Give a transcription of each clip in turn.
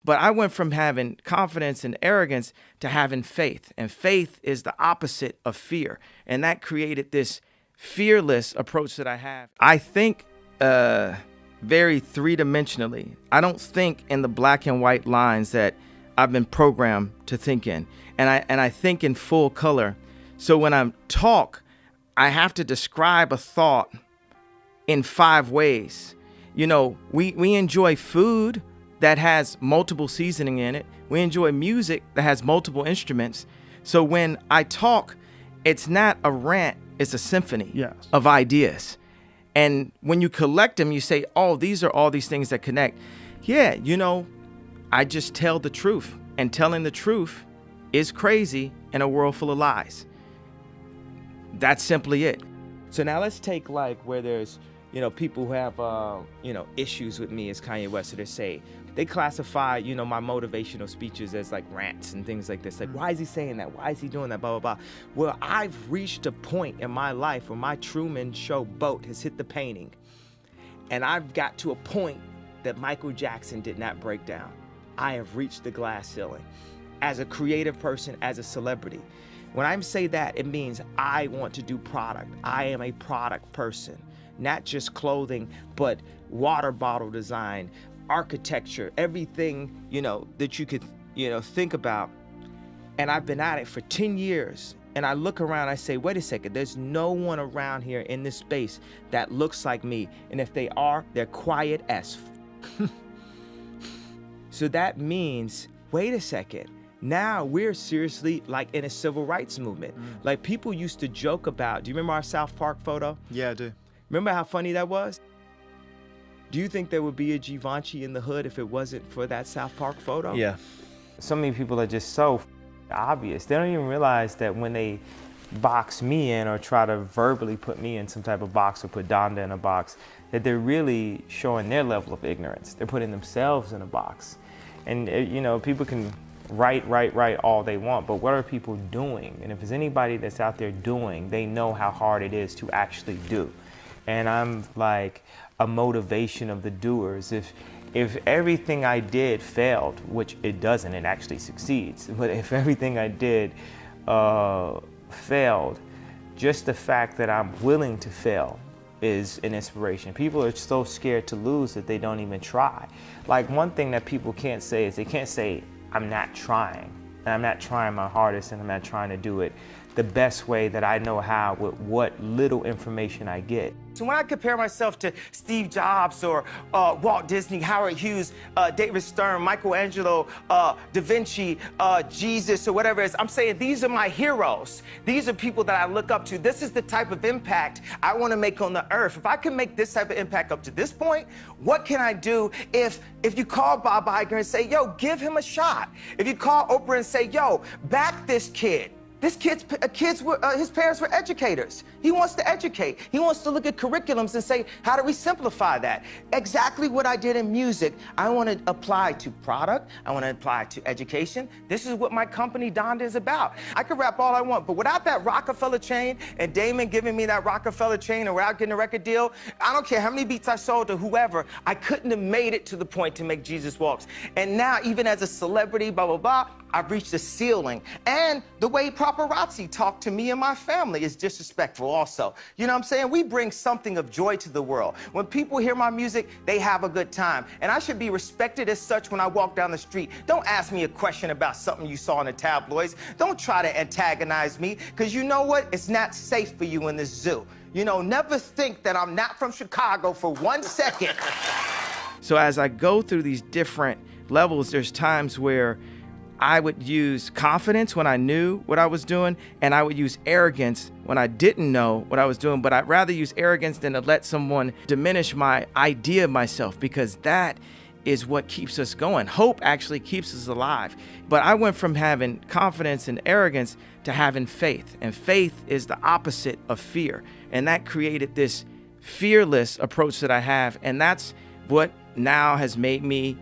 But I went from having confidence and arrogance to having faith. And faith is the opposite of fear. And that created this fearless approach that I have. I think very three-dimensionally. I don't think in the black and white lines that I've been programmed to think in. And I think in full color. So when I talk, I have to describe a thought in 5 ways. You know, we enjoy food that has multiple seasoning in it. We enjoy music that has multiple instruments. So when I talk, it's not a rant, it's a symphony of ideas. And when you collect them, you say, oh, these are all these things that connect. Yeah, you know, I just tell the truth. And telling the truth is crazy in a world full of lies. That's simply it. So now let's take like where there's, you know, people who have, issues with me as Kanye West. So they classify, you know, my motivational speeches as like rants and things like this. Like, why is he saying that? Why is he doing that? Blah, blah, blah. Well, I've reached a point in my life where my Truman Show boat has hit the painting. And I've got to a point that Michael Jackson did not break down. I have reached the glass ceiling as a creative person, as a celebrity. When I say that, it means I want to do product. I am a product person, not just clothing, but water bottle design, architecture, everything, you know, that you could, you know, think about. And I've been at it for 10 years. And I look around, I say, wait a second, there's no one around here in this space that looks like me. And if they are, they're quiet as So that means, wait a second, now we're seriously like in a civil rights movement. Like people used to joke about, do you remember our South Park photo? Yeah, I do. Remember how funny that was? Do you think there would be a Givenchy in the hood if it wasn't for that South Park photo? Yeah. So many people are just so obvious. They don't even realize that when they box me in or try to verbally put me in some type of box or put Donda in a box, that they're really showing their level of ignorance. They're putting themselves in a box. And, you know, people can write all they want, but what are people doing? And if there's anybody that's out there doing, they know how hard it is to actually do. And I'm like a motivation of the doers. If everything I did failed, which it doesn't, it actually succeeds. But if everything I did failed, just the fact that I'm willing to fail is an inspiration. People are so scared to lose that they don't even try. Like one thing that people can't say is they can't say, I'm not trying. And I'm not trying my hardest and I'm not trying to do it the best way that I know how with what little information I get. So when I compare myself to Steve Jobs or Walt Disney, Howard Hughes, David Stern, Michelangelo, Da Vinci, Jesus, or whatever it is, I'm saying these are my heroes. These are people that I look up to. This is the type of impact I want to make on the earth. If I can make this type of impact up to this point, what can I do if you call Bob Iger and say, yo, give him a shot? If you call Oprah and say, yo, back this kid. His parents were educators. He wants to educate. He wants to look at curriculums and say, how do we simplify that? Exactly what I did in music, I want to apply to product. I want to apply to education. This is what my company, Donda, is about. I could rap all I want, but without that Rockefeller chain and Damon giving me that Rockefeller chain and without getting a record deal, I don't care how many beats I sold to whoever, I couldn't have made it to the point to make Jesus Walks. And now, even as a celebrity, blah, blah, blah, I've reached a ceiling. And the way paparazzi talk to me and my family is disrespectful also. You know what I'm saying? We bring something of joy to the world. When people hear my music, they have a good time. And I should be respected as such when I walk down the street. Don't ask me a question about something you saw in the tabloids. Don't try to antagonize me, because you know what? It's not safe for you in this zoo. You know, never think that I'm not from Chicago for 1 second. So as I go through these different levels, there's times where I would use confidence when I knew what I was doing, and I would use arrogance when I didn't know what I was doing. But I'd rather use arrogance than to let someone diminish my idea of myself, because that is what keeps us going. Hope actually keeps us alive. But I went from having confidence and arrogance to having faith. And faith is the opposite of fear. And that created this fearless approach that I have. And that's what now has made me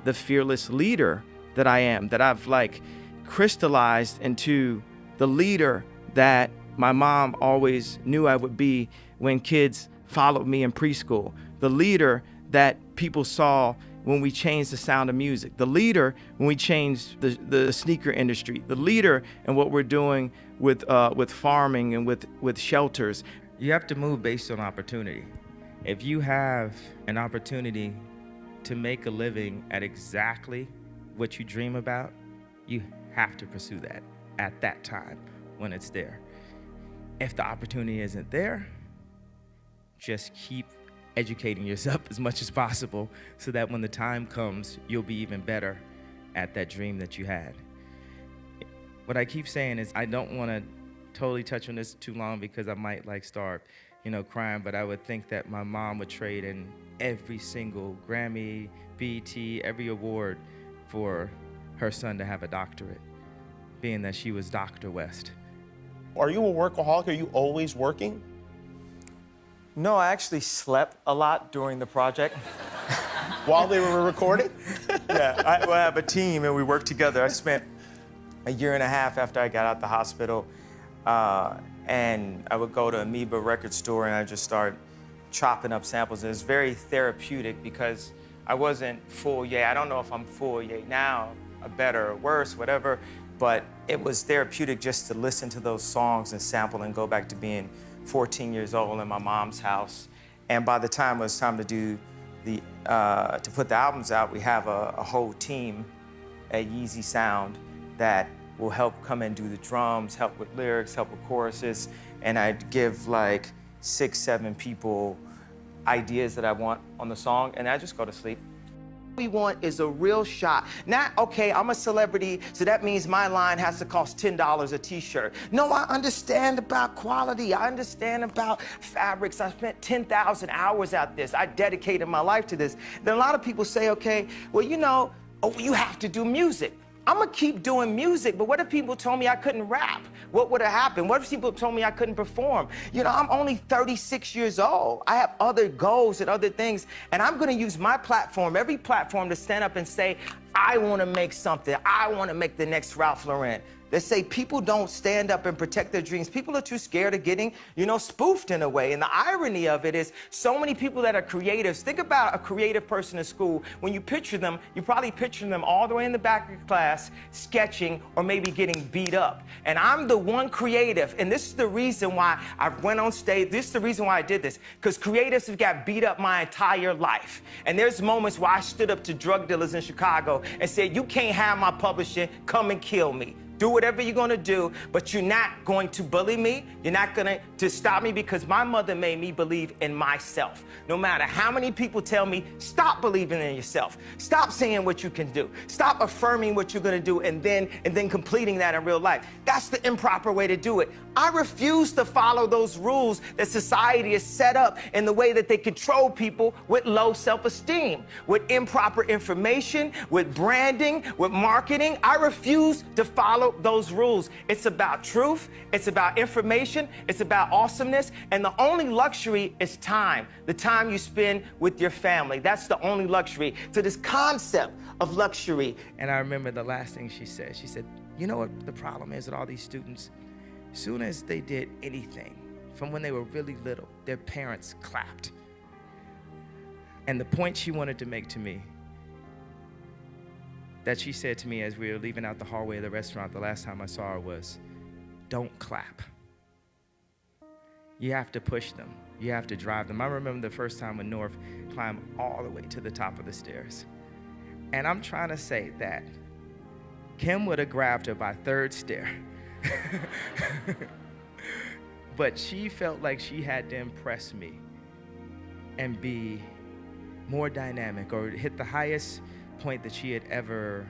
the fearless leader that I am, that I've like crystallized into the leader that my mom always knew I would be when kids followed me in preschool, the leader that people saw when we changed the sound of music, the leader when we changed the sneaker industry, the leader in what we're doing with farming and with shelters. You have to move based on opportunity. If you have an opportunity to make a living at exactly what you dream about, you have to pursue that at that time when it's there. If the opportunity isn't there, just keep educating yourself as much as possible so that when the time comes, you'll be even better at that dream that you had. What I keep saying is I don't want to totally touch on this too long because I might start, crying, but I would think that my mom would trade in every single Grammy, BET, every award for her son to have a doctorate, being that she was Dr. West. Are you a workaholic? Are you always working? No, I actually slept a lot during the project. While they were recording? Yeah, I have a team and we work together. I spent a year and a half after I got out the hospital, and I would go to Amoeba record store and I just start chopping up samples. And it's very therapeutic because I wasn't full yet. I don't know if I'm full yet now, or better or worse, whatever, but it was therapeutic just to listen to those songs and sample and go back to being 14 years old in my mom's house. And by the time it was time to do to put the albums out, we have a whole team at Yeezy Sound that will help come and do the drums, help with lyrics, help with choruses, and I'd give 6, 7 people ideas that I want on the song, and I just go to sleep. We want is a real shot. Not, okay, I'm a celebrity, so that means my line has to cost $10 a t-shirt. No, I understand about quality. I understand about fabrics. I spent 10,000 hours at this. I dedicated my life to this. Then a lot of people say, okay, well, you have to do music. I'm gonna keep doing music, but what if people told me I couldn't rap? What would have happened? What if people told me I couldn't perform? I'm only 36 years old. I have other goals and other things, and I'm gonna use my platform, every platform, to stand up and say, I wanna make something. I wanna make the next Ralph Lauren. They say people don't stand up and protect their dreams. People are too scared of getting, spoofed in a way. And the irony of it is so many people that are creatives. Think about a creative person in school. When you picture them, you probably picture them all the way in the back of class, sketching or maybe getting beat up. And I'm the one creative, and this is the reason why I went on stage. This is the reason why I did this, because creatives have got beat up my entire life. And there's moments where I stood up to drug dealers in Chicago and said, you can't have my publishing, come and kill me. Do whatever you're gonna do, but you're not going to bully me. You're not going to stop me, because my mother made me believe in myself. No matter how many people tell me, stop believing in yourself. Stop saying what you can do. Stop affirming what you're gonna do and then completing that in real life. That's the improper way to do it. I refuse to follow those rules that society has set up in the way that they control people with low self-esteem, with improper information, with branding, with marketing. I refuse to follow those rules. It's about truth, it's about information, it's about awesomeness, and the only luxury is time, the time you spend with your family. That's the only luxury. So this concept of luxury. And I remember the last thing she said, you know what the problem is with all these students? As soon as they did anything, from when they were really little, their parents clapped. And the point she wanted to make to me, that she said to me as we were leaving out the hallway of the restaurant the last time I saw her, was, don't clap. You have to push them. You have to drive them. I remember the first time when North climbed all the way to the top of the stairs. And I'm trying to say that Kim would have grabbed her by third stair. But she felt like she had to impress me and be more dynamic, or hit the highest point that she had ever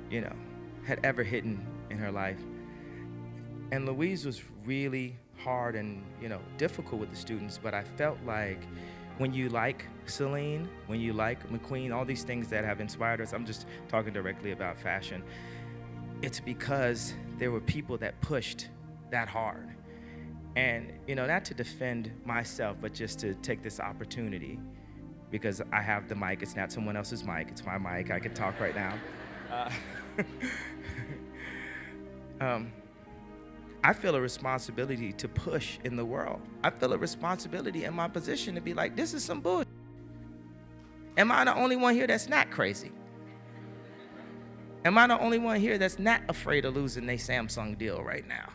hit in her life. And Louise was really hard and difficult with the students, but I felt like when you like Celine, when you like McQueen, all these things that have inspired us, I'm just talking directly about fashion, it's because there were people that pushed that hard. And not to defend myself, but just to take this opportunity, because I have the mic. It's not someone else's mic, it's my mic. I can talk right now. I feel a responsibility to push in the world. I feel a responsibility in my position to be like, this is some bullshit. Am I the only one here that's not crazy? Am I the only one here that's not afraid of losing their Samsung deal right now?